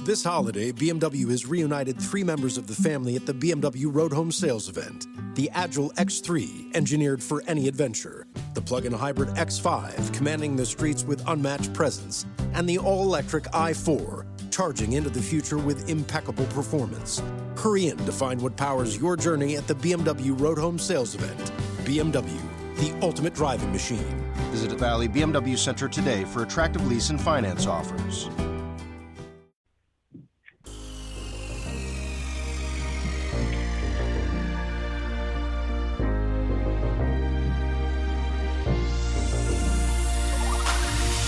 This holiday, BMW has reunited 3 members of the family at the BMW Road Home Sales event. The Agile X3, engineered for any adventure. The plug-in hybrid X5, commanding the streets with unmatched presence. And the all-electric i4, charging into the future with impeccable performance. Hurry in to find what powers your journey at the BMW Road Home Sales event. BMW, the ultimate driving machine. Visit Valley BMW Center today for attractive lease and finance offers.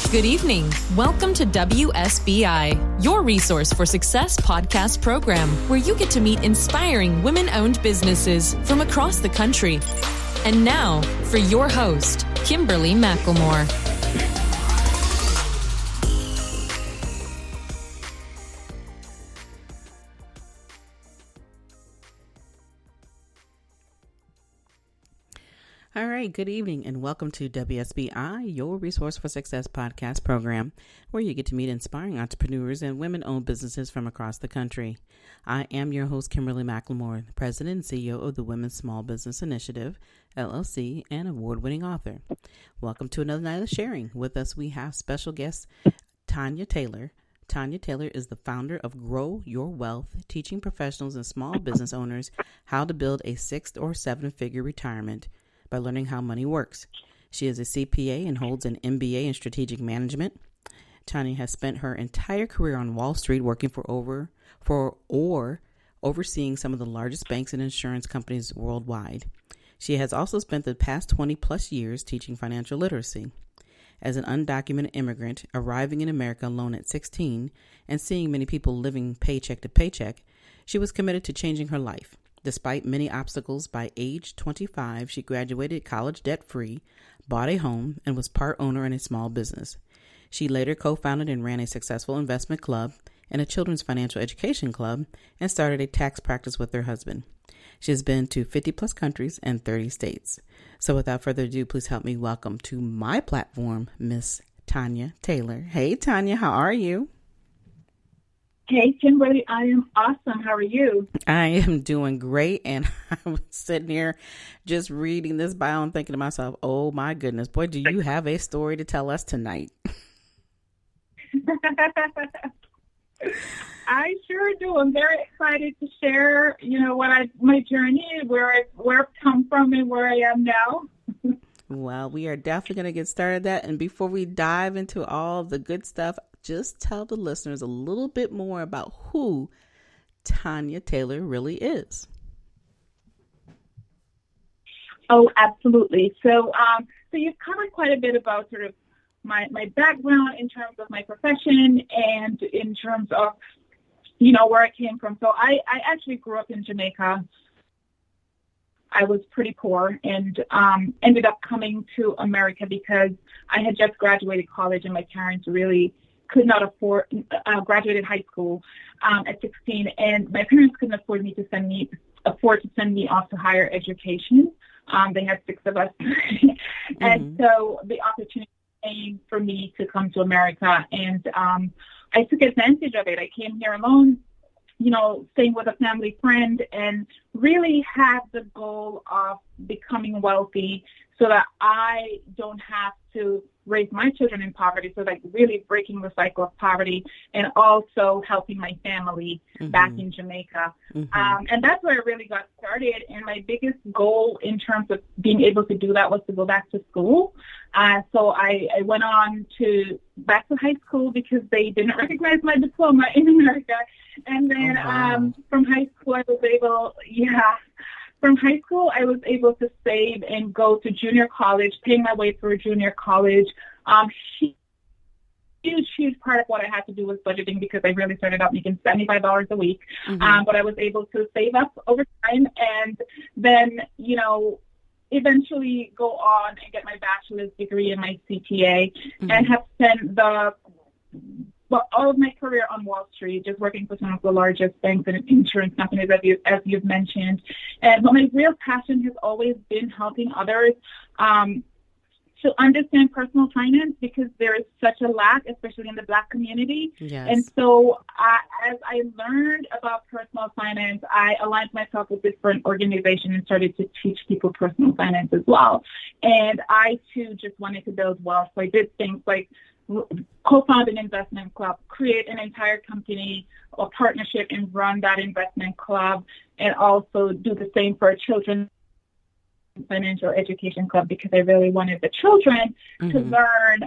Good evening. Welcome to WSBI, your resource for success podcast program, where you get to meet inspiring women-owned businesses from across the country. And now, for your host, Kimberly McLemore. All right, good evening and welcome to WSBI, your Resource for Success podcast program, where you get to meet inspiring entrepreneurs and women-owned businesses from across the country. I am your host, Kimberly McLemore, the president and CEO of the Women's Small Business Initiative, LLC, and award-winning author. Welcome to another night of sharing. With us, we have special guest Tanya Taylor. Tanya Taylor is the founder of Grow Your Wealth, teaching professionals and small business owners how to build a 6 or 7-figure retirement by learning how money works. She is a CPA and holds an MBA in strategic management. Tanya has spent her entire career on Wall Street working or overseeing some of the largest banks and insurance companies worldwide. She has also spent the past 20 plus years teaching financial literacy. As an undocumented immigrant arriving in America alone at 16 and seeing many people living paycheck to paycheck, she was committed to changing her life. Despite many obstacles, by age 25, she graduated college debt-free, bought a home, and was part owner in a small business. She later co-founded and ran a successful investment club and a children's financial education club and started a tax practice with her husband. She has been to 50-plus countries and 30 states. So without further ado, please help me welcome to my platform, Miss Tanya Taylor. Hey, Tanya, how are you? Hey, Kimberly, I am awesome. How are you? I am doing great, and I was sitting here just reading this bio and thinking to myself, oh my goodness, boy, do you have a story to tell us tonight? I sure do. I'm very excited to share, my journey, where I've come from and where I am now. Well, we are definitely going to get started that. And before we dive into all the good stuff, just tell the listeners a little bit more about who Tanya Taylor really is. Oh, absolutely. So you've covered quite a bit about sort of my background in terms of my profession and in terms of, where I came from. So I actually grew up in Jamaica. I was pretty poor and ended up coming to America because I had just graduated college and my parents really could not afford, graduated high school at 16, and my parents couldn't afford to send me off to higher education. They had 6 of us. And so the opportunity came for me to come to America, and I took advantage of it. I came here alone, staying with a family friend, and really had the goal of becoming wealthy so that I don't have to raise my children in poverty, so like really breaking the cycle of poverty and also helping my family back in Jamaica. And that's where I really got started. And my biggest goal in terms of being able to do that was to go back to school. So I went on back to high school because they didn't recognize my diploma in America. And then from high school, I was able to save and go to junior college, paying my way through junior college. Huge part of what I had to do was budgeting because I really started out making $75 a week. But I was able to save up over time and then, eventually go on and get my bachelor's degree and my CPA and have spent all of my career on Wall Street, just working for some of the largest banks and insurance companies, as you've mentioned. But my real passion has always been helping others to understand personal finance because there is such a lack, especially in the Black community. Yes. And so as I learned about personal finance, I aligned myself with different organizations and started to teach people personal finance as well. And I, too, just wanted to build wealth. So I did things like co-found an investment club, create an entire company or partnership and run that investment club, and also do the same for a children's financial education club because I really wanted the children to learn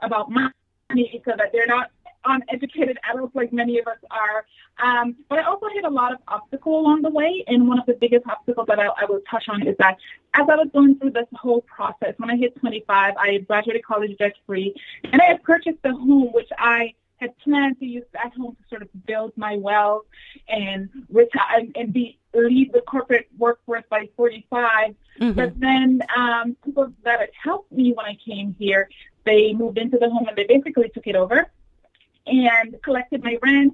about money so that they're not uneducated adults like many of us are. But I also hit a lot of obstacles along the way. And one of the biggest obstacles that I will touch on is that as I was going through this whole process, when I hit 25, I graduated college debt-free, and I had purchased a home, which I had planned to use that home to sort of build my wealth and retire and leave the corporate workforce by 45. But then people that had helped me when I came here, they moved into the home and they basically took it over and collected my rent,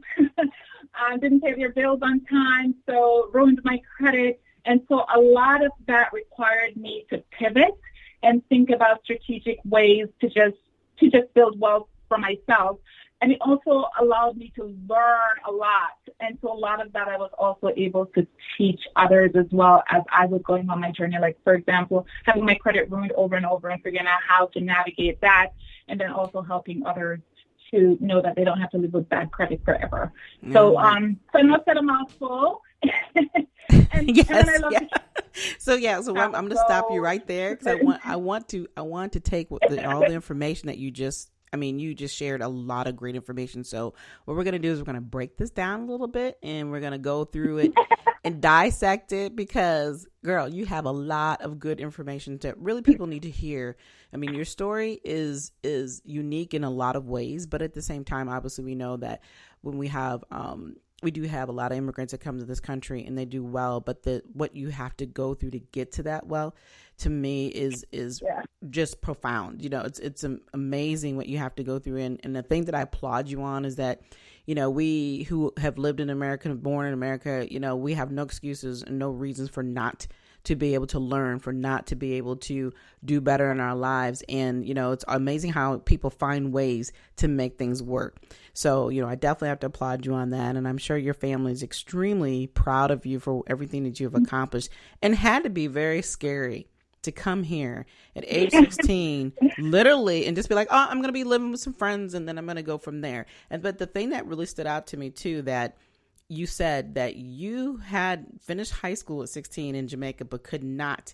didn't pay their bills on time, so ruined my credit. And so a lot of that required me to pivot and think about strategic ways to just build wealth for myself. And it also allowed me to learn a lot. And so a lot of that I was also able to teach others as well as I was going on my journey. Like, for example, having my credit ruined over and over and figuring out how to navigate that, and then also helping others to know that they don't have to live with bad credit forever. So I must have a mouthful. and So I'm going to stop you right there because I want to take all the information that you just shared a lot of great information. So what we're going to do is we're going to break this down a little bit and we're going to go through it and dissect it because, girl, you have a lot of good information that really people need to hear. I mean, your story is unique in a lot of ways, but at the same time, obviously, we know that when we do have a lot of immigrants that come to this country and they do well, but what you have to go through to get to that well, to me is just profound. You know, it's amazing what you have to go through. And the thing that I applaud you on is that, you know, we who have lived in America, born in America, you know, we have no excuses and no reasons for not to be able to learn, for not to be able to do better in our lives. And, you know, it's amazing how people find ways to make things work. So, you know, I definitely have to applaud you on that. And I'm sure your family is extremely proud of you for everything that you've accomplished, and had to be very scary to come here at age 16, literally, and just be like, oh, I'm going to be living with some friends and then I'm going to go from there. But the thing that really stood out to me too, that you said that you had finished high school at 16 in Jamaica, but could not.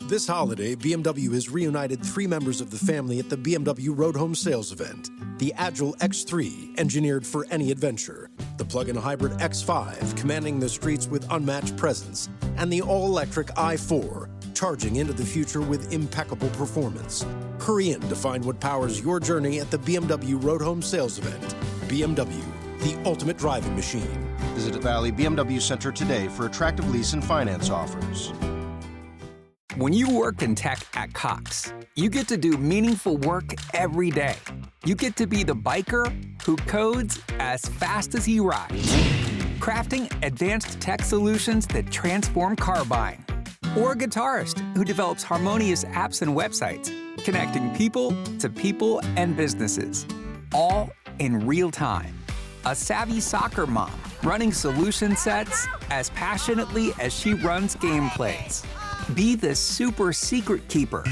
This holiday, BMW has reunited 3 members of the family at the BMW Road Home Sales Event. The Agile X3, engineered for any adventure. The plug-in hybrid X5, commanding the streets with unmatched presence. And the all-electric i4, charging into the future with impeccable performance. Hurry in to find what powers your journey at the BMW Road Home Sales Event. BMW, the ultimate driving machine. Visit Valley BMW Center today for attractive lease and finance offers. When you work in tech at Cox, you get to do meaningful work every day. You get to be the biker who codes as fast as he rides, crafting advanced tech solutions that transform car buying. Or a guitarist who develops harmonious apps and websites, connecting people to people and businesses, all in real time. A savvy soccer mom running solution sets as passionately as she runs gameplays. Be the super secret keeper,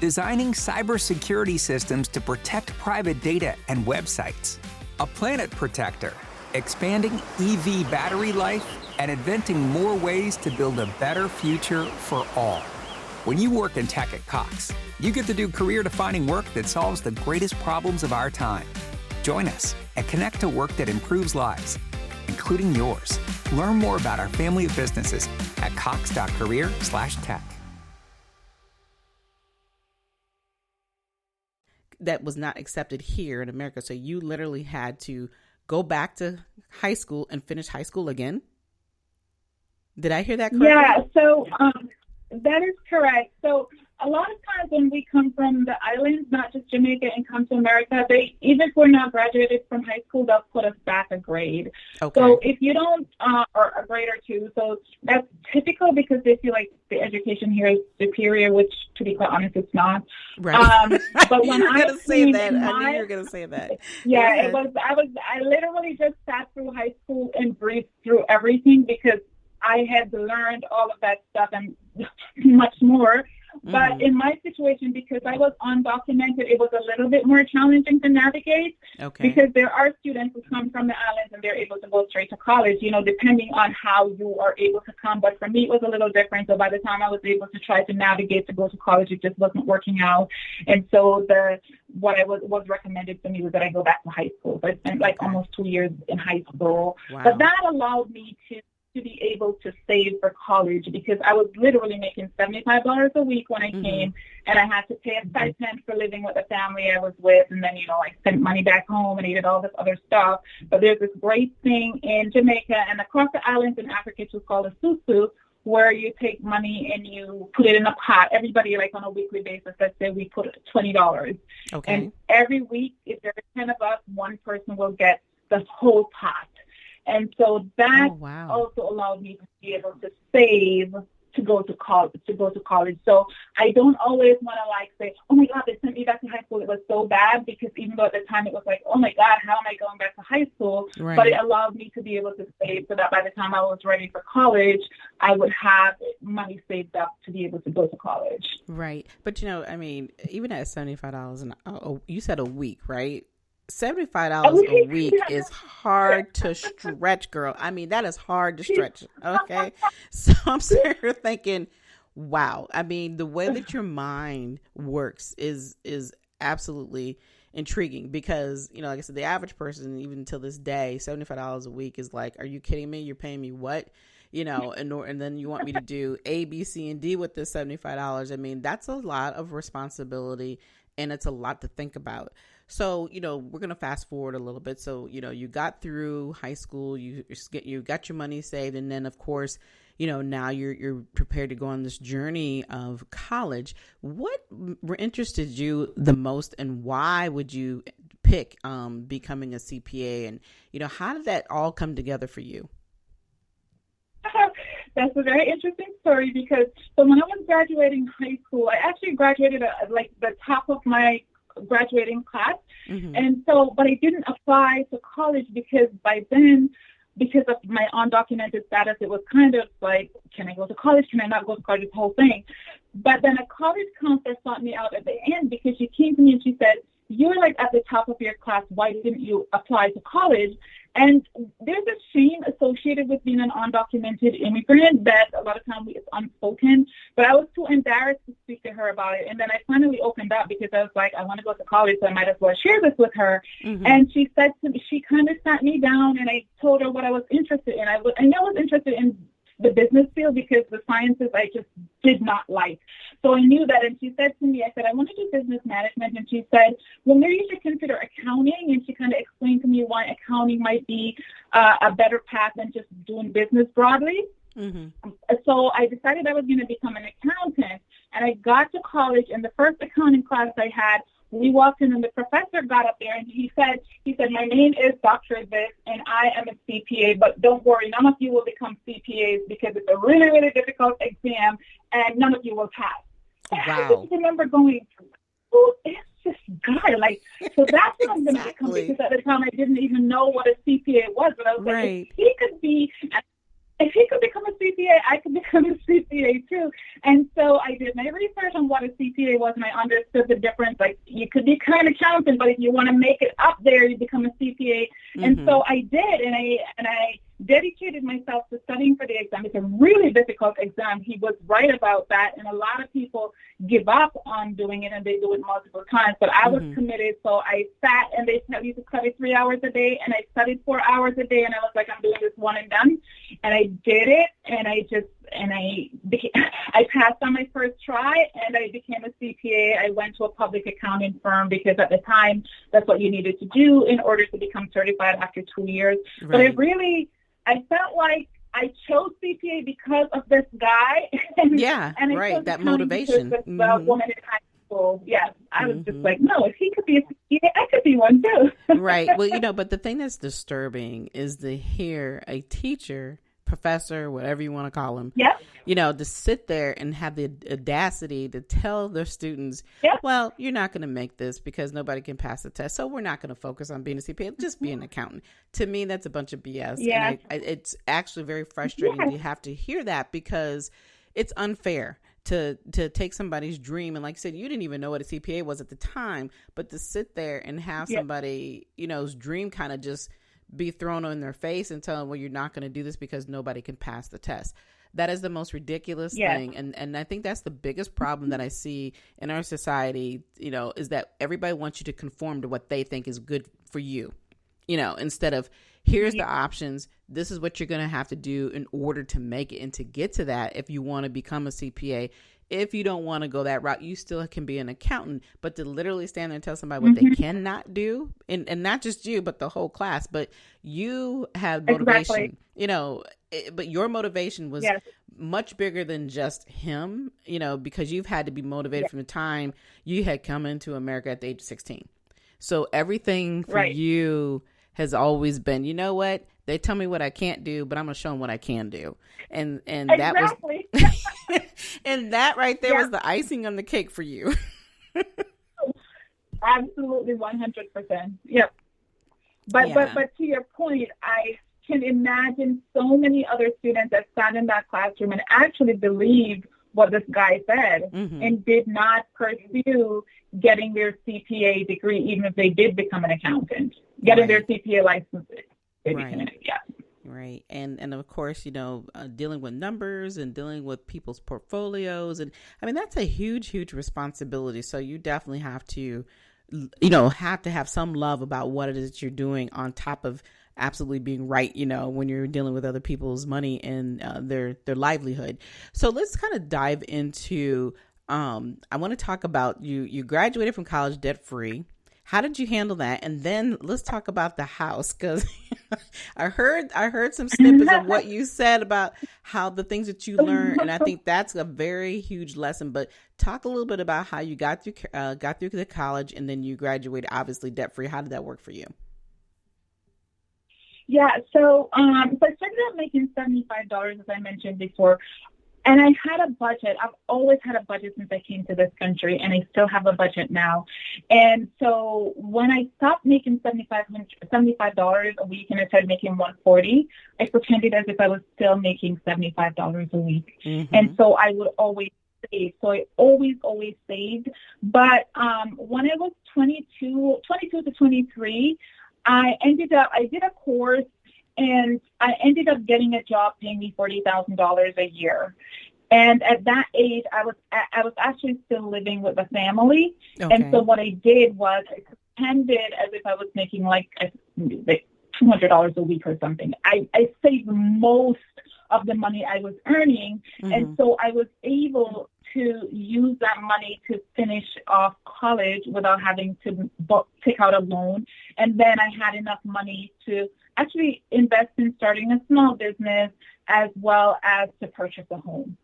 designing cybersecurity systems to protect private data and websites. A planet protector, expanding EV battery life and inventing more ways to build a better future for all. When you work in tech at Cox, you get to do career-defining work that solves the greatest problems of our time. Join us and connect to work that improves lives, including yours. Learn more about our family of businesses at cox.career/tech. That was not accepted here in America. So you literally had to go back to high school and finish high school again? Did I hear that correctly? Yeah, so that is correct. So a lot of times when we come from the islands, not just Jamaica, and come to America, even if we're not graduated from high school, they'll put us back a grade. Okay. So if you don't, or a grade or two, so that's typical because they feel like the education here is superior, which, to be quite honest, it's not. Right. But when I gonna say that, I knew you were gonna say that. Yeah, it was. I literally just sat through high school and breezed through everything because I had learned all of that stuff and much more. But in my situation, because I was undocumented, it was a little bit more challenging to navigate. Okay. Because there are students who come from the islands and they're able to go straight to college, depending on how you are able to come. But for me, it was a little different. So by the time I was able to try to navigate to go to college, it just wasn't working out. And so what I was recommended to me was that I go back to high school. So I spent like almost 2 years in high school. Wow. But that allowed me to be able to save for college because I was literally making $75 a week when I came, and I had to pay a stipend for living with the family I was with, and then, I sent money back home and I did all this other stuff. But there's this great thing in Jamaica and across the islands in Africa, it's called a susu, where you take money and you put it in a pot. Everybody, like on a weekly basis, let's say we put $20. Okay. And every week, if there are 10 of us, one person will get the whole pot. And so that also allowed me to be able to save to go to college. So I don't always want to say, oh my God, they sent me back to high school. It was so bad, because even though at the time it was like, oh my God, how am I going back to high school? Right. But it allowed me to be able to save so that by the time I was ready for college, I would have money saved up to be able to go to college. Right. But even at $75 you said a week, right? $75 a week is hard to stretch, girl. That is hard to stretch. Okay. So I'm sitting here thinking, wow. The way that your mind works is absolutely intriguing because, like I said, the average person, even until this day, $75 a week is like, are you kidding me? You're paying me what? And then you want me to do A, B, C, and D with this $75. That's a lot of responsibility and it's a lot to think about. So, we're going to fast forward a little bit. So, you got through high school, you got your money saved. And then, of course, now you're prepared to go on this journey of college. What interested you the most and why would you pick becoming a CPA? And, how did that all come together for you? That's a very interesting story because when I was graduating high school, I actually graduated at the top of my graduating class. And so, but I didn't apply to college because by then, because of my undocumented status, it was kind of like, can I go to college? Can I not go to college? This whole thing. But then a college counselor sought me out at the end because she came to me and she said, you're at the top of your class. Why didn't you apply to college? And there's a shame associated with being an undocumented immigrant that a lot of times it's unspoken. But I was too embarrassed to speak to her about it. And then I finally opened up because I was like, I want to go to college, so I might as well share this with her. And she said to me, she kind of sat me down and I told her what I was interested in. I was interested in the business field because the sciences I just did not like. So I knew that. And she said to me, I said, I want to do business management. And she said, well, maybe you should consider accounting. And she kind of explained to me why accounting might be a better path than just doing business broadly. So I decided I was going to become an accountant. And I got to college, and the first accounting class I had, we walked in and the professor got up there and he said, my name is Dr. This and I am a CPA, but don't worry, none of you will become CPAs because it's a really, really difficult exam and none of you will pass. Wow. I just remember going, who is this guy? So that's what I'm going to become, because at the time I didn't even know what a CPA was, but I was like, if he could become a CPA, I could become a CPA too. And so I did my research on what a CPA was, and I understood the difference. You could be kind of accountant, but if you want to make it up there, you become a CPA. And so I did, and I dedicated myself to studying for the exam. It's a really difficult exam. He was right about that, and a lot of people give up on doing it, and they do it multiple times. But I was committed, so I sat, and they tell you to study 3 hours a day, and I studied 4 hours a day, and I was like, I'm doing this one and done. And I did it, and I passed on my first try, and I became a CPA. I went to a public accounting firm because at the time, that's what you needed to do in order to become certified after 2 years. Right. But I felt like I chose CPA because of this guy. And I chose that motivation. This woman in high school. Yes, I was just like, no, if he could be a CPA, I could be one too. Right. Well, but the thing that's disturbing is to hear a teacher professor, whatever you want to call him, Yep. To sit there and have the audacity to tell their students, Yep. well, you're not going to make this because nobody can pass the test. So we're not going to focus on being a CPA. Just be an accountant. To me, that's a bunch of BS. Yeah. And it's actually very frustrating to have to hear that, because it's unfair to take somebody's dream. And like you said, you didn't even know what a CPA was at the time, but to sit there and have somebody, whose dream kind of just be thrown in their face and tell them, well, you're not going to do this because nobody can pass the test. That is the most ridiculous thing. And I think that's the biggest problem that I see in our society, is that everybody wants you to conform to what they think is good for you, instead of here's the options. This is what you're going to have to do in order to make it and to get to that. If you want to become a CPA, if you don't want to go that route, you still can be an accountant. But to literally stand there and tell somebody what they cannot do, and not just you, but the whole class, but you have motivation, but your motivation was much bigger than just him, because you've had to be motivated from the time you had come into America at the age of 16. So everything for you has always been, you know what? They tell me what I can't do, but I'm going to show them what I can do. And that was, and that right there was the icing on the cake for you. Absolutely, 100%. Yep. But to your point, I can imagine so many other students that sat in that classroom and actually believed what this guy said and did not pursue getting their CPA degree, even if they did become an accountant, getting their CPA license. Right. And of course, dealing with numbers and dealing with people's portfolios. And I mean, that's a huge, huge responsibility. So you definitely have to, have some love about what it is that you're doing on top of absolutely being right, when you're dealing with other people's money and their livelihood. So let's kind of dive into, I want to talk about you graduated from college debt free. How did you handle that? And then let's talk about the house, because I heard some snippets of what you said about how the things that you learned, and I think that's a very huge lesson. But talk a little bit about how you got through the college, and then you graduated, obviously debt free. How did that work for you? Yeah, so I started out making $75, as I mentioned before. And I had a budget. I've always had a budget since I came to this country, and I still have a budget now. And so when I stopped making $75 a week and I started making $140, I pretended as if I was still making $75 a week. And so I would always save. So I always saved. But when I was 22 to 23, I did a course, and I ended up getting a job paying me $40,000 a year. And at that age, I was actually still living with a family. Okay. And so what I did was I pretended as if I was making like $200 a week or something. I saved most of the money I was earning. And so I was able to use that money to finish off college without having to take out a loan. And then I had enough money to actually invest in starting a small business as well as to purchase a home.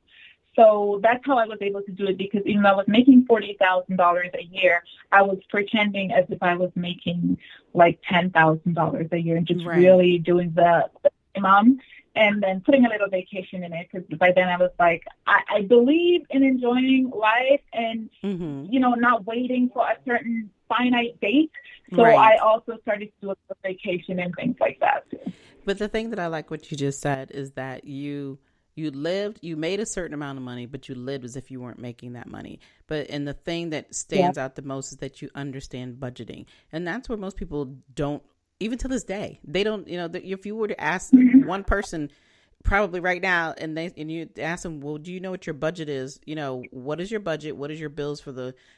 So that's how I was able to do it, because even though I was making $40,000 a year, I was pretending as if I was making like $10,000 a year and just really doing the minimum, and then putting a little vacation in it, because by then I was like, I believe in enjoying life and, not waiting for a certain finite date. So I also started to do a vacation and things like that too. But the thing that I like what you just said is that you made a certain amount of money, but you lived as if you weren't making that money. And the thing that stands out the most is that you understand budgeting. And that's where most people don't, even to this day, they don't, if you were to ask one person probably right now, and you ask them, well, do you know what your budget is? What is your budget? What is your bills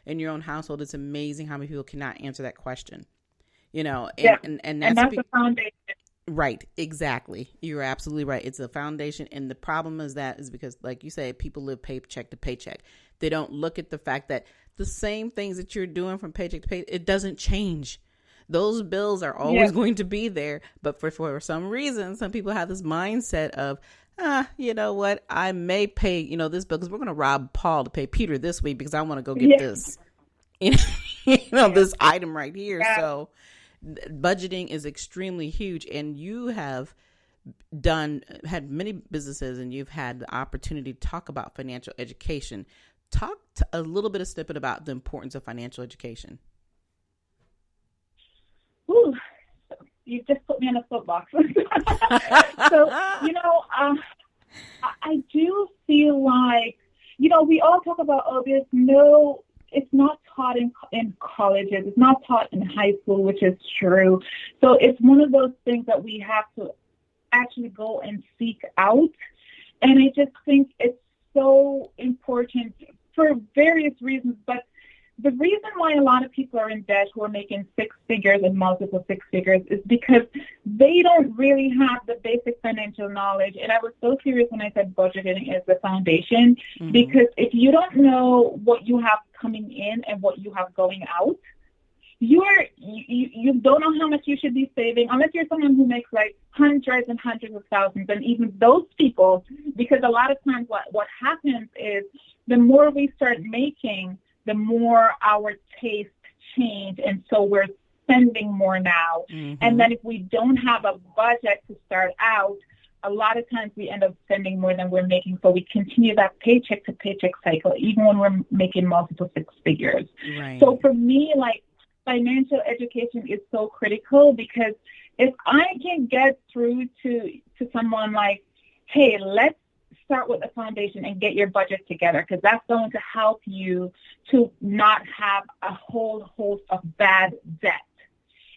in your own household? It's amazing how many people cannot answer that question, and that's the foundation. Right. Exactly. You're absolutely right. It's a foundation. And the problem is because, like you say, people live paycheck to paycheck. They don't look at the fact that the same things that you're doing from paycheck to paycheck, it doesn't change. Those bills are always going to be there. But for some reason, some people have this mindset of, you know what, I may pay, this bill because we're going to rob Paul to pay Peter this week because I want to go get this, this item right here. Yeah. So budgeting is extremely huge, and you have had many businesses, and you've had the opportunity to talk about financial education. Talk a little bit of snippet about the importance of financial education. Ooh, you just put me in a soapbox. So, I do feel like, we all talk about, this. No, it's not taught in colleges. It's not taught in high school, which is true. So it's one of those things that we have to actually go and seek out. And I just think it's so important for various reasons. But the reason why a lot of people are in debt who are making six figures and multiple six figures is because they don't really have the basic financial knowledge. And I was so serious when I said budgeting is the foundation, because if you don't know what you have coming in and what you have going out, you don't know how much you should be saving unless you're someone who makes like hundreds and hundreds of thousands. And even those people, because a lot of times what happens is the more we start making, the more our tastes change. And so we're spending more now. And then if we don't have a budget to start out, a lot of times we end up spending more than we're making. So we continue that paycheck to paycheck cycle, even when we're making multiple six figures. Right. So for me, like, financial education is so critical, because if I can get through to someone like, hey, let's start with the foundation and get your budget together, because that's going to help you to not have a whole host of bad debt.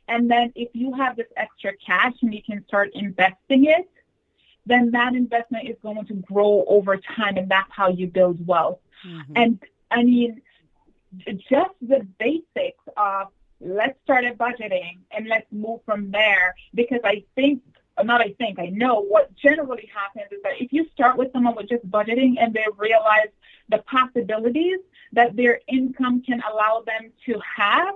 And then if you have this extra cash and you can start investing it, then that investment is going to grow over time, and that's how you build wealth. And I mean, just the basics of let's start at budgeting and let's move from there, because I know what generally happens is that if you start with someone with just budgeting and they realize the possibilities that their income can allow them to have,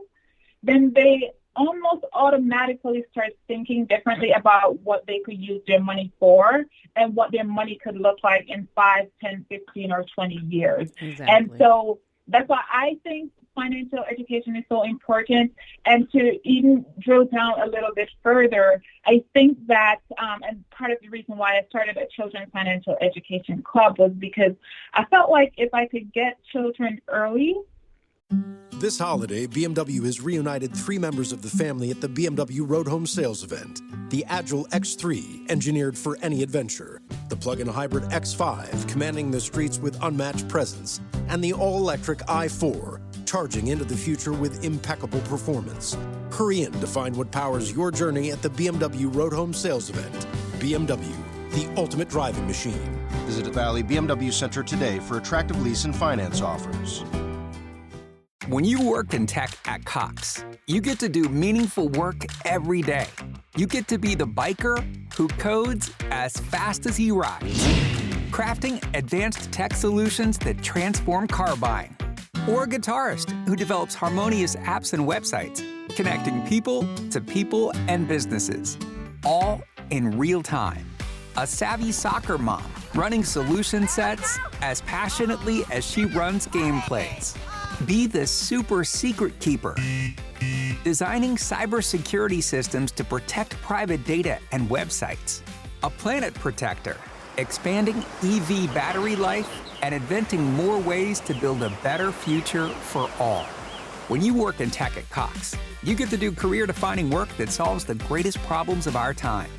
then they almost automatically start thinking differently about what they could use their money for and what their money could look like in 5, 10, 15, or 20 years. Exactly. And so that's why I think financial education is so important. And to even drill down a little bit further, I think that, and part of the reason why I started a Children's Financial Education Club was because I felt like if I could get children early. This holiday, BMW has reunited 3 members of the family at the BMW Road Home Sales Event. The Agile X3, engineered for any adventure. The plug-in hybrid X5, commanding the streets with unmatched presence. And the all-electric i4, charging into the future with impeccable performance. Hurry in to find what powers your journey at the BMW Road Home Sales Event. BMW, the ultimate driving machine. Visit the Valley BMW Center today for attractive lease and finance offers. When you work in tech at Cox, you get to do meaningful work every day. You get to be the biker who codes as fast as he rides, crafting advanced tech solutions that transform car buying. Or a guitarist who develops harmonious apps and websites, connecting people to people and businesses, all in real time. A savvy soccer mom running solution sets as passionately as she runs gameplays. Be the super secret keeper, designing cybersecurity systems to protect private data and websites. A planet protector, expanding EV battery life and inventing more ways to build a better future for all. When you work in tech at Cox, you get to do career-defining work that solves the greatest problems of our time.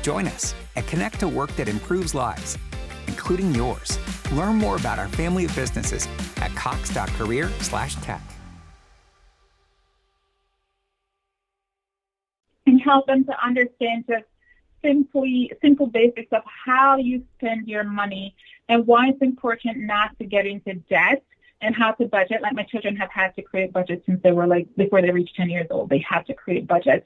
Join us and connect to work that improves lives, including yours. Learn more about our family of businesses at cox.career/tech. And help them to understand just simple basics of how you spend your money and why it's important not to get into debt and how to budget. Like my children have had to create budgets since they were before they reached 10 years old, they have to create budgets.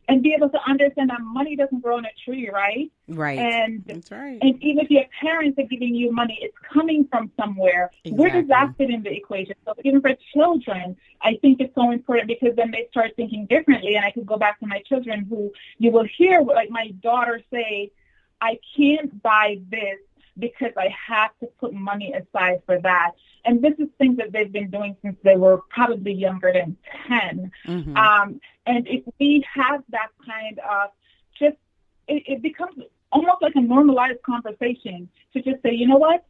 And be able to understand that money doesn't grow on a tree, right? Right. And that's right. And even if your parents are giving you money, it's coming from somewhere. Exactly. Where does that fit in the equation? So even for children, I think it's so important because then they start thinking differently. And I could go back to my children who you will hear, like my daughter say, I can't buy this because I have to put money aside for that. And this is things that they've been doing since they were probably younger than 10. And if we have that kind of just it becomes almost like a normalized conversation to just say, you know what,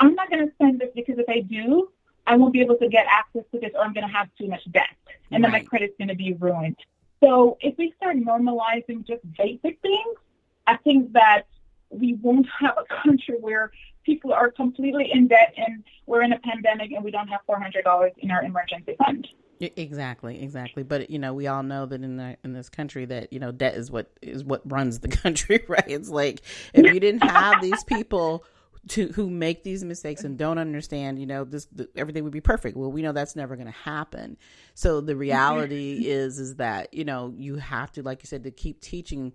I'm not going to spend this because if I do, I won't be able to get access to this, or I'm going to have too much debt, and then my credit's going to be ruined. So if we start normalizing just basic things, I think that we won't have a country where people are completely in debt and we're in a pandemic and we don't have $400 in our emergency fund. Exactly. But, we all know that in this country that, debt is what runs the country, right? It's like, if you didn't have these people who make these mistakes and don't understand, everything would be perfect. Well, we know that's never going to happen. So the reality is that, you have to, like you said, to keep teaching,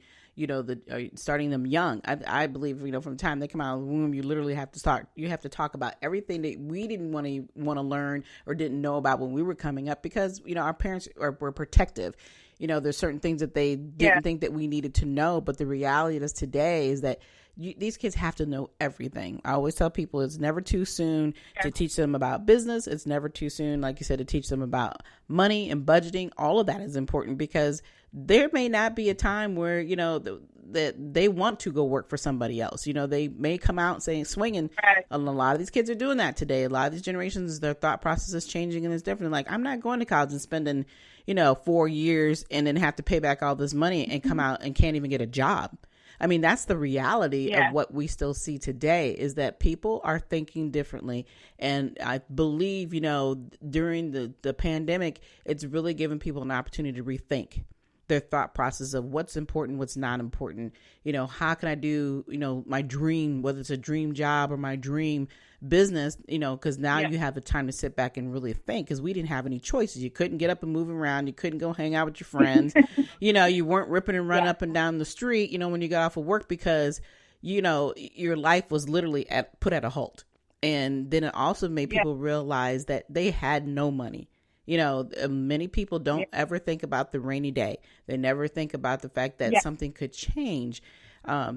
starting them young. I believe, from the time they come out of the womb, you literally have to start. You have to talk about everything that we didn't want to learn or didn't know about when we were coming up, because, our parents were protective. There's certain things that they didn't think that we needed to know. But the reality is today is that these kids have to know everything. I always tell people it's never too soon to teach them about business. It's never too soon, like you said, to teach them about money and budgeting. All of that is important, because there may not be a time where, that they want to go work for somebody else. They may come out saying swinging. A lot of these kids are doing that today. A lot of these generations, their thought process is changing and it's different. Like, I'm not going to college and spending, 4 years and then have to pay back all this money and come out and can't even get a job. I mean, that's the reality of what we still see today, is that people are thinking differently. And I believe, during the pandemic, it's really given people an opportunity to rethink their thought process of what's important, what's not important. How can I do, my dream, whether it's a dream job or my dream business, because now you have the time to sit back and really think, because we didn't have any choices. You couldn't get up and move around. You couldn't go hang out with your friends. You weren't ripping and running up and down the street, when you got off of work, because, your life was literally put at a halt. And then it also made people realize that they had no money. Many people don't ever think about the rainy day. They never think about the fact that something could change.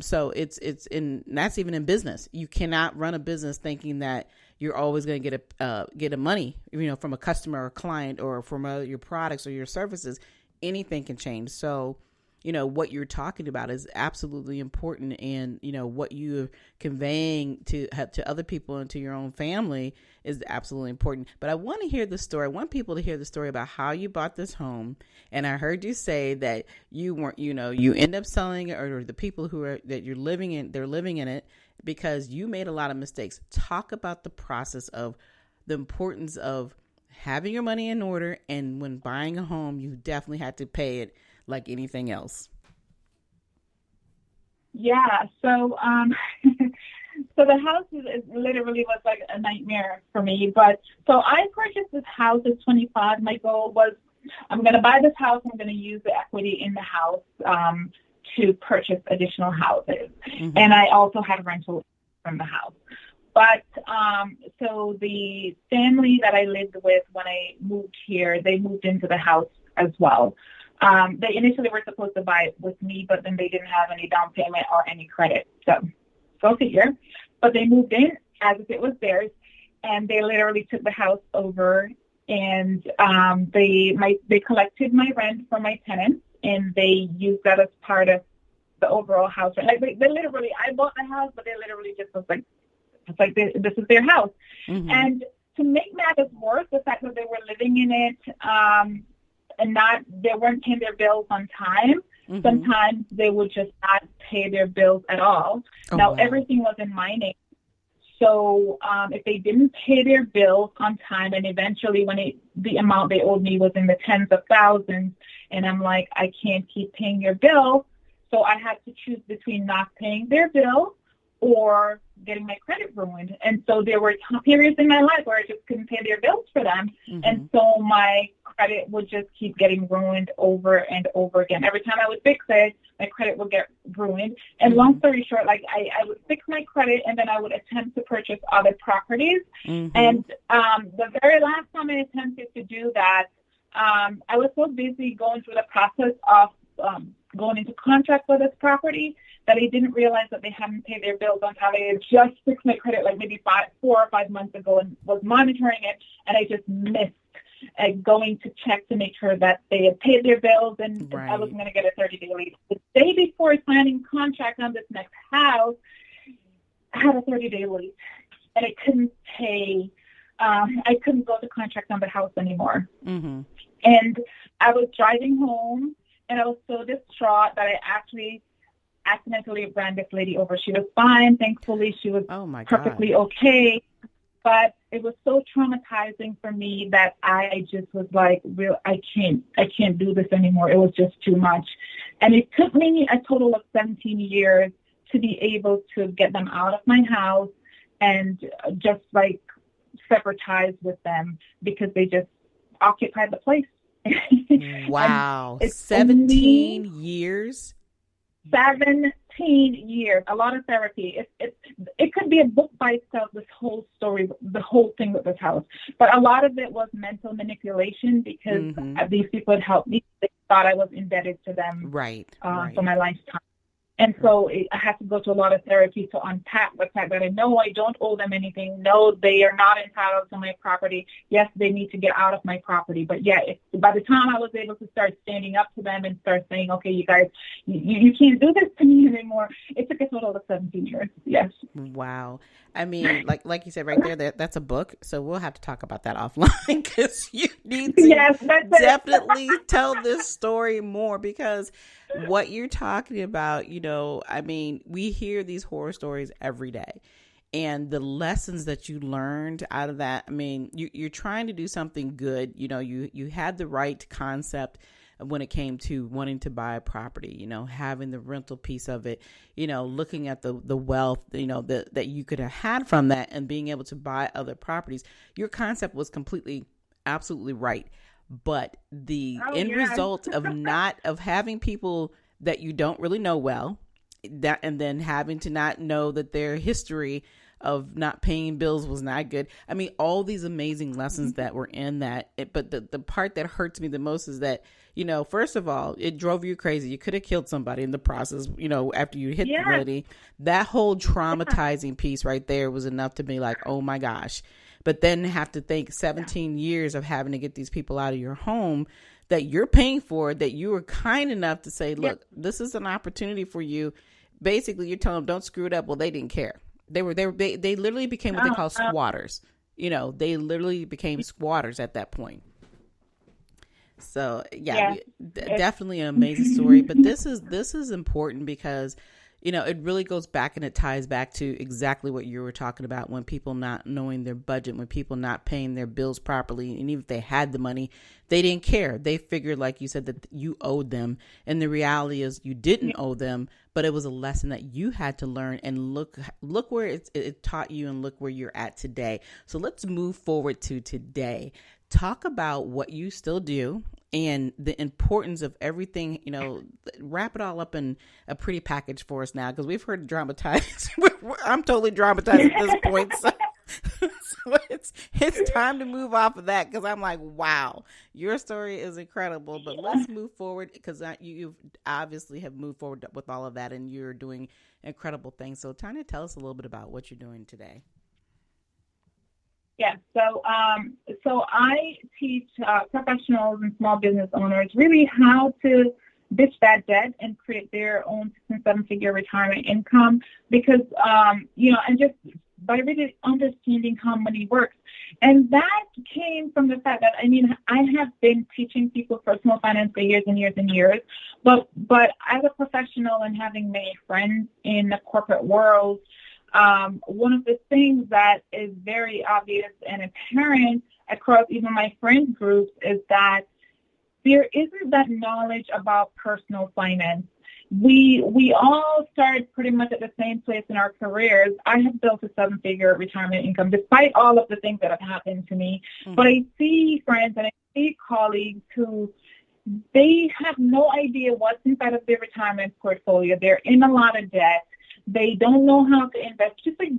So and that's even in business. You cannot run a business thinking that you're always going to get a money, from a customer or client or from your products or your services. Anything can change. So, what you're talking about is absolutely important, and, what you're conveying to other people and to your own family is absolutely important. But I want to hear the story. I want people to hear the story about how you bought this home. And I heard you say that you weren't, you end up selling it, or the people that you're living in, they're living in it because you made a lot of mistakes. Talk about the process of the importance of having your money in order. And when buying a home, you definitely had to pay it like anything else. Yeah. So, so the house literally was like a nightmare for me. But so I purchased this house at 25. My goal was, I'm going to buy this house. I'm going to use the equity in the house to purchase additional houses. Mm-hmm. And I also had rental from the house. But so the family that I lived with when I moved here, they moved into the house as well. They initially were supposed to buy it with me, but then they didn't have any down payment or any credit. So go figure. But they moved in as if it was theirs, and they literally took the house over, and they collected my rent from my tenants, and they used that as part of the overall house rent. Like they literally, I bought the house, but they literally just was like, it's like this is their house. Mm-hmm. And to make matters worse, the fact that they were living in it, and they weren't paying their bills on time. Mm-hmm. Sometimes they would just not pay their bills at all. Now, everything was in my name. So if they didn't pay their bills on time, and eventually when the amount they owed me was in the tens of thousands, and I'm like, I can't keep paying your bill. So I had to choose between not paying their bill or getting my credit ruined. And so there were periods in my life where I just couldn't pay their bills for them. Mm-hmm. And so my credit would just keep getting ruined over and over again. Every time I would fix it, my credit would get ruined. And mm-hmm. long story short, like I would fix my credit, and then I would attempt to purchase other properties. Mm-hmm. And the very last time I attempted to do that, I was so busy going through the process of going into contract for this property that I didn't realize that they hadn't paid their bills on time. I had just fixed my credit like maybe 4 or 5 months ago and was monitoring it, and I just missed going to check to make sure that they had paid their bills, and Right. I was going to get a 30-day lease. The day before signing contract on this next house, I had a 30-day lease, and I couldn't pay. I couldn't go to contract on the house anymore. Mm-hmm. And I was driving home, and I was so distraught that I actually accidentally ran this lady over. She was fine. Thankfully, she was perfectly okay. But it was so traumatizing for me that I just was like, I can't do this anymore. It was just too much. And it took me a total of 17 years to be able to get them out of my house and just like sever ties with them because they just occupied the place. Wow. 17 years? 17 years, a lot of therapy. It could be a book by itself, this whole story, the whole thing with this house. But a lot of it was mental manipulation because these people had helped me. They thought I was indebted to them for my lifetime. And so I had to go to a lot of therapy to unpack the fact that I know I don't owe them anything. No, they are not entitled to my property. Yes, they need to get out of my property. But yeah, by the time I was able to start standing up to them and start saying, okay, you guys, you can't do this to me anymore, it took a total of 17 years. Yes. Wow. I mean, like you said right there, that's a book. So we'll have to talk about that offline because you need to definitely tell this story more, because what you're talking about, I mean, we hear these horror stories every day, and the lessons that you learned out of that. I mean, you're trying to do something good. You had the right concept when it came to wanting to buy a property, having the rental piece of it, looking at the wealth, that you could have had from that and being able to buy other properties. Your concept was absolutely right. But the end result of having people that you don't really know well, and then having to not know that their history of not paying bills was not good. I mean, all these amazing lessons that were in that. But the part that hurts me the most is that, first of all, it drove you crazy. You could have killed somebody in the process, after you hit the lady. That whole traumatizing piece right there was enough to be like, oh my gosh. But then have to think 17 years of having to get these people out of your home that you're paying for, that you were kind enough to say, look, this is an opportunity for you. Basically, you're telling them, don't screw it up. Well, they didn't care. They literally became what they call squatters. They literally became squatters at that point. So definitely an amazing story. But this is important because, it really goes back and it ties back to exactly what you were talking about, when people not knowing their budget, when people not paying their bills properly. And even if they had the money, they didn't care. They figured, like you said, that you owed them. And the reality is you didn't owe them, but it was a lesson that you had to learn, and look where it taught you, and look where you're at today. So let's move forward to today. Talk about what you still do and the importance of everything, wrap it all up in a pretty package for us now, because we've heard dramatized. I'm totally dramatized at this point. So it's time to move off of that, because I'm like, wow, your story is incredible. But let's move forward, because you obviously have moved forward with all of that, and you're doing incredible things. So Tanya, tell us a little bit about what you're doing today. Yeah, so I teach professionals and small business owners really how to ditch that debt and create their own 7-figure retirement income, because, and just by really understanding how money works. And that came from the fact that, I have been teaching people personal finance for years and years and years, but as a professional and having many friends in the corporate world, one of the things that is very obvious and apparent across even my friend groups is that there isn't that knowledge about personal finance. We all started pretty much at the same place in our careers. I have built a 7-figure retirement income despite all of the things that have happened to me. Mm-hmm. But I see friends and I see colleagues who they have no idea what's inside of their retirement portfolio. They're in a lot of debt. They don't know how to invest. Just like,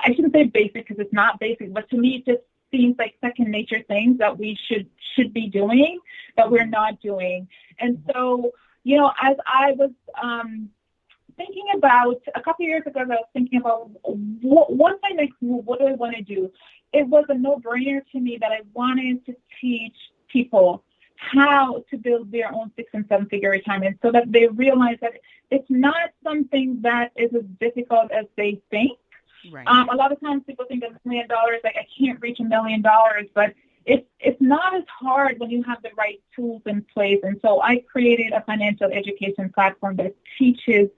I shouldn't say basic because it's not basic, but to me it just seems like second nature things that we should be doing that we're not doing. And so, as I was thinking about, a couple of years ago, I was thinking about what's my next move? What do I want to do? It was a no-brainer to me that I wanted to teach people how to build their own 6- and 7-figure retirement so that they realize that it's not something that is as difficult as they think. Right. A lot of times people think of $1 million, like I can't reach $1 million, but it's not as hard when you have the right tools in place. And so I created a financial education platform that teaches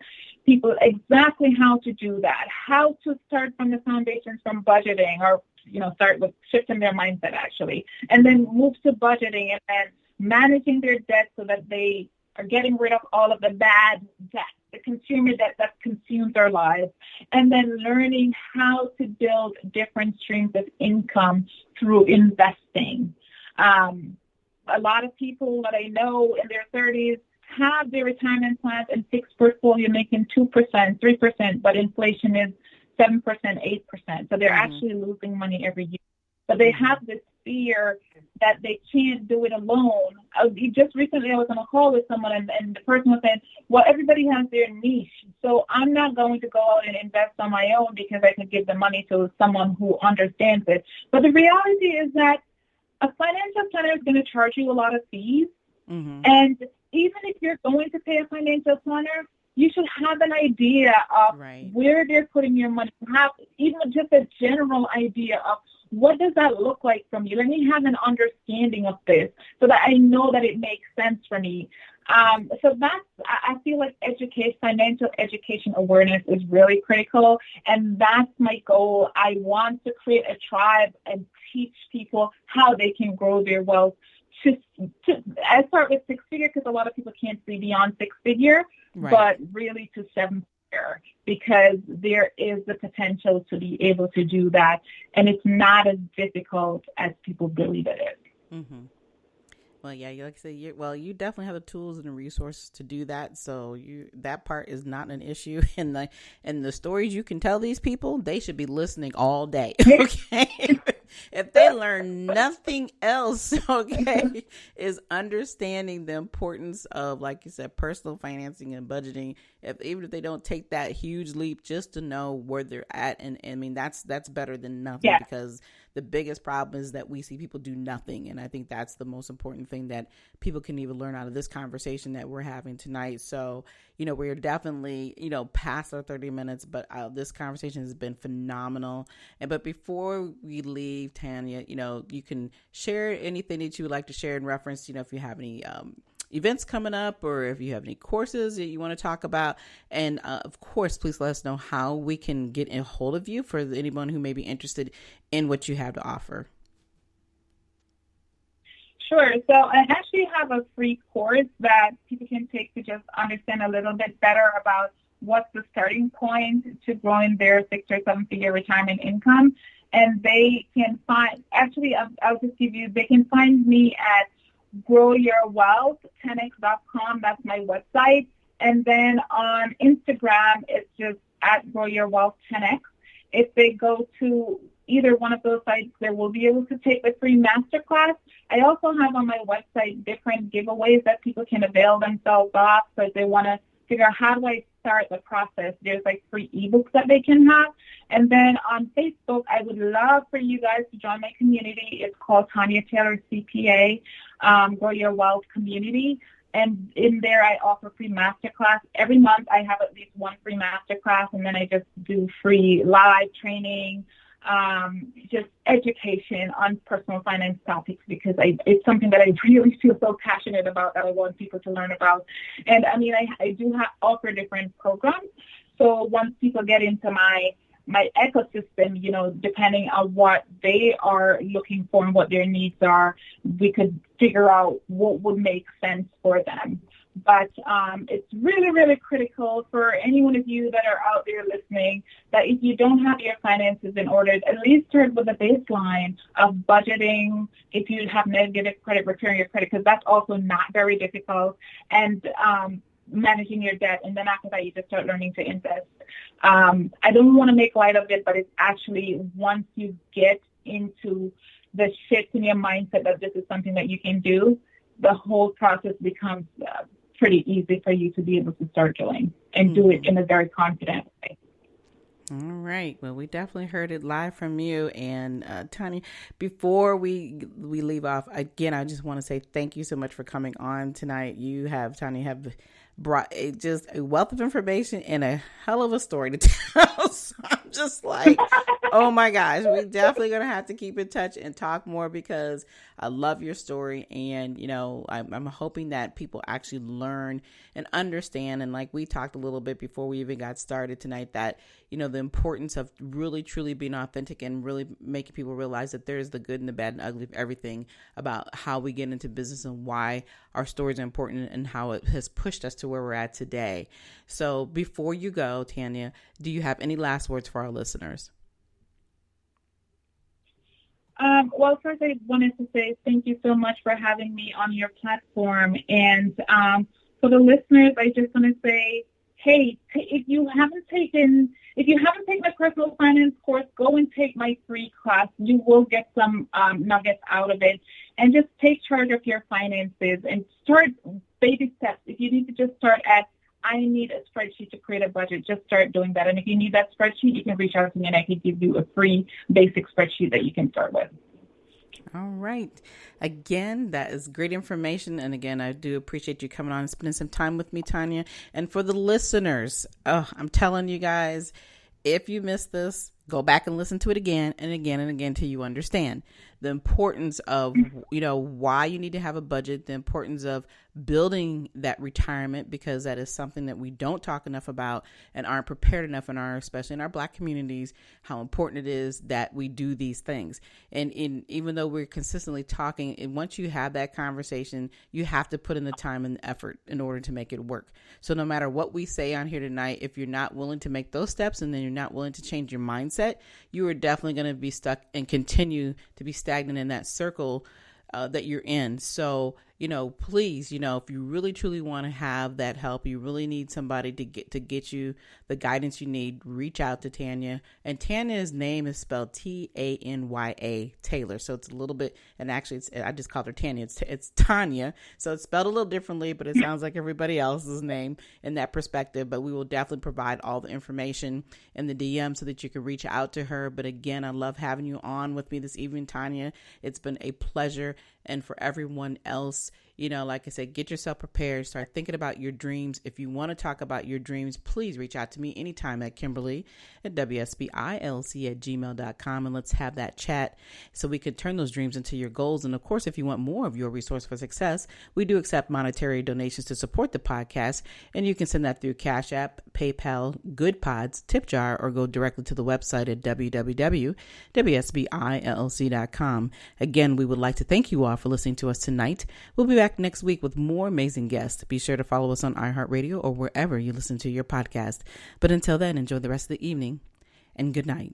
people exactly how to do that, how to start from the foundations from budgeting, or start with shifting their mindset actually, and then move to budgeting and then managing their debt so that they are getting rid of all of the bad debt, the consumer debt that consumes their lives, and then learning how to build different streams of income through investing. A lot of people that I know in their 30s have their retirement plans and fixed portfolio making 2%, 3%, but inflation is 7%, 8%. So they're actually losing money every year. But they have this fear that they can't do it alone. Just recently I was on a call with someone and the person was saying, well, everybody has their niche. So I'm not going to go out and invest on my own because I could give the money to someone who understands it. But the reality is that a financial planner is going to charge you a lot of fees. Mm-hmm. And even if you're going to pay a financial planner, you should have an idea of where they're putting your money. Have even just a general idea of what does that look like from you. Let me have an understanding of this so that I know that it makes sense for me. So I feel like financial education awareness is really critical, and that's my goal. I want to create a tribe and teach people how they can grow their wealth. I start with 6-figure because a lot of people can't see beyond 6-figure, but really to 7-figure, because there is the potential to be able to do that, and it's not as difficult as people believe it is. Mm-hmm. Well, yeah, like I said, you definitely have the tools and the resources to do that. So that part is not an issue. And the stories you can tell these people, they should be listening all day. Okay. If they learn nothing else, okay, is understanding the importance of, like you said, personal financing and budgeting. Even if they don't take that huge leap, just to know where they're at. And I mean, that's better than nothing, because the biggest problem is that we see people do nothing. And I think that's the most important thing that people can even learn out of this conversation that we're having tonight. So, we're definitely, past our 30 minutes, but this conversation has been phenomenal. But before we leave, Tanya, you can share anything that you would like to share in reference, if you have any events coming up, or if you have any courses that you want to talk about. And of course, please let us know how we can get a hold of you for anyone who may be interested in what you have to offer. Sure. So I actually have a free course that people can take to just understand a little bit better about what's the starting point to growing their 6- or 7-figure retirement income. And they can find, I'll just give you, they can find me at growyourwealth10x.com. That's my website. And then on Instagram, it's just at growyourwealth10x. If they go to either one of those sites, they will be able to take the free masterclass. I also have on my website different giveaways that people can avail themselves of. So if they want to figure out how do I start the process, there's like free ebooks that they can have. And then on Facebook, I would love for you guys to join my community. It's called Tanya Taylor CPA, Grow Your Wealth Community. And in there, I offer free masterclass. Every month, I have at least one free masterclass, and then I just do free live training, just education on personal finance topics, because it's something that I really feel so passionate about that I want people to learn about. And I mean, I do offer different programs. So once people get into my ecosystem, depending on what they are looking for and what their needs are, we could figure out what would make sense for them. But it's really, really critical for any one of you that are out there listening that if you don't have your finances in order, at least start with a baseline of budgeting. If you have negative credit, return your credit, because that's also not very difficult. And managing your debt, and then after that, you just start learning to invest. I don't want to make light of it, but it's actually once you get into the shift in your mindset that this is something that you can do, the whole process becomes pretty easy for you to be able to start doing and do it in a very confident way. All right. Well, we definitely heard it live from you. And Tanya, before we leave off, again, I just want to say thank you so much for coming on tonight. Tanya, have brought just a wealth of information and a hell of a story to tell. So I'm just like, oh my gosh, we're definitely going to have to keep in touch and talk more, because I love your story. And, I'm hoping that people actually learn and understand. And like we talked a little bit before we even got started tonight, that, the importance of really, truly being authentic and really making people realize that there's the good and the bad and ugly of everything about how we get into business and why our stories are important and how it has pushed us to where we're at today. So before you go, Tanya, do you have any last words for our listeners? Well, first I wanted to say thank you so much for having me on your platform. And for the listeners, I just want to say, hey, if you haven't taken my personal finance course, go and take my free class. You will get some nuggets out of it. And just take charge of your finances and start baby steps. If you need to just start at, I need a spreadsheet to create a budget, just start doing that. And if you need that spreadsheet, you can reach out to me and I can give you a free basic spreadsheet that you can start with. All right. Again, that is great information. And again, I do appreciate you coming on and spending some time with me, Tanya. And for the listeners, I'm telling you guys, if you missed this, go back and listen to it again and again and again till you understand the importance of, why you need to have a budget, the importance of building that retirement, because that is something that we don't talk enough about and aren't prepared enough especially in our Black communities, how important it is that we do these things. And even though we're consistently talking, and once you have that conversation, you have to put in the time and the effort in order to make it work. So no matter what we say on here tonight, if you're not willing to make those steps and then you're not willing to change your mindset, you are definitely going to be stuck and continue to be stagnant in that circle that you're in. So, please, if you really truly want to have that help, you really need somebody to get you the guidance you need, reach out to Tanya. And Tanya's name is spelled Tanya Taylor. So it's a little bit, and actually I just called her Tanya. It's Tanya. So it's spelled a little differently, but it sounds like everybody else's name in that perspective. But we will definitely provide all the information in the DM so that you can reach out to her. But again, I love having you on with me this evening, Tanya. It's been a pleasure. And for everyone else, like I said, get yourself prepared. Start thinking about your dreams. If you want to talk about your dreams, please reach out to me anytime at Kimberly at WSBILC@gmail.com, and let's have that chat so we can turn those dreams into your goals. And of course, if you want more of your resource for success, we do accept monetary donations to support the podcast, and you can send that through Cash App, PayPal, Good Pods, Tip Jar, or go directly to the website at www.WSBILC.com. Again, we would like to thank you all for listening to us tonight. We'll be back next week with more amazing guests. Be sure to follow us on iHeartRadio or wherever you listen to your podcast. But until then, enjoy the rest of the evening and good night.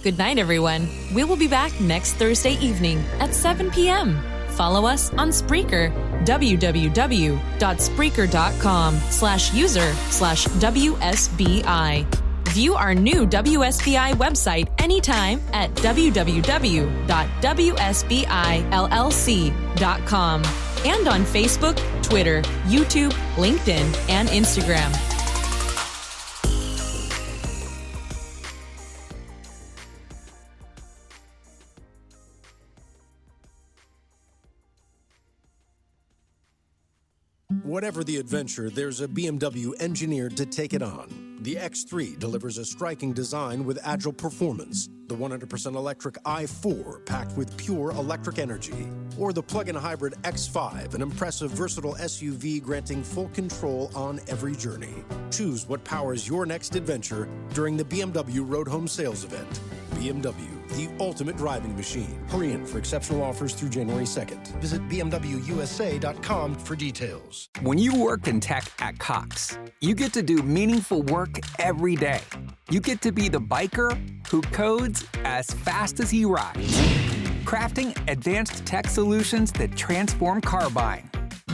Good night, everyone. We will be back next Thursday evening at 7 p.m. Follow us on Spreaker, www.spreaker.com/user/WSBI. View our new WSBI website anytime at www.wsbillc.com and on Facebook, Twitter, YouTube, LinkedIn, and Instagram. Whatever the adventure, there's a BMW engineered to take it on. The X3 delivers a striking design with agile performance. The 100% electric i4 packed with pure electric energy. Or the plug-in hybrid X5, an impressive, versatile SUV granting full control on every journey. Choose what powers your next adventure during the BMW Road Home Sales Event. BMW, the ultimate driving machine. Hurry in for exceptional offers through January 2nd. Visit BMWUSA.com for details. When you work in tech at Cox, you get to do meaningful work every day. You get to be the biker who codes as fast as he rides, crafting advanced tech solutions that transform car buying.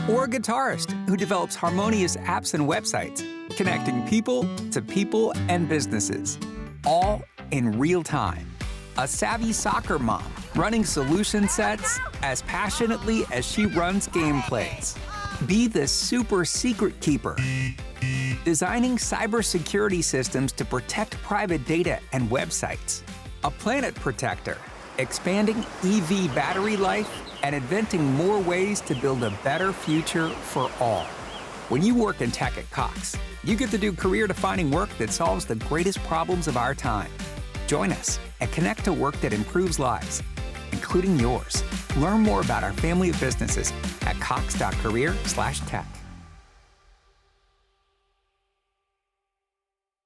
Or a guitarist who develops harmonious apps and websites, connecting people to people and businesses, all in real time. A savvy soccer mom running solution sets as passionately as she runs gameplays. Be the super secret keeper. Designing cybersecurity systems to protect private data and websites. A planet protector, expanding EV battery life and inventing more ways to build a better future for all. When you work in tech at Cox, you get to do career-defining work that solves the greatest problems of our time. Join us and connect to work that improves lives, including yours. Learn more about our family of businesses at cox.career/tech.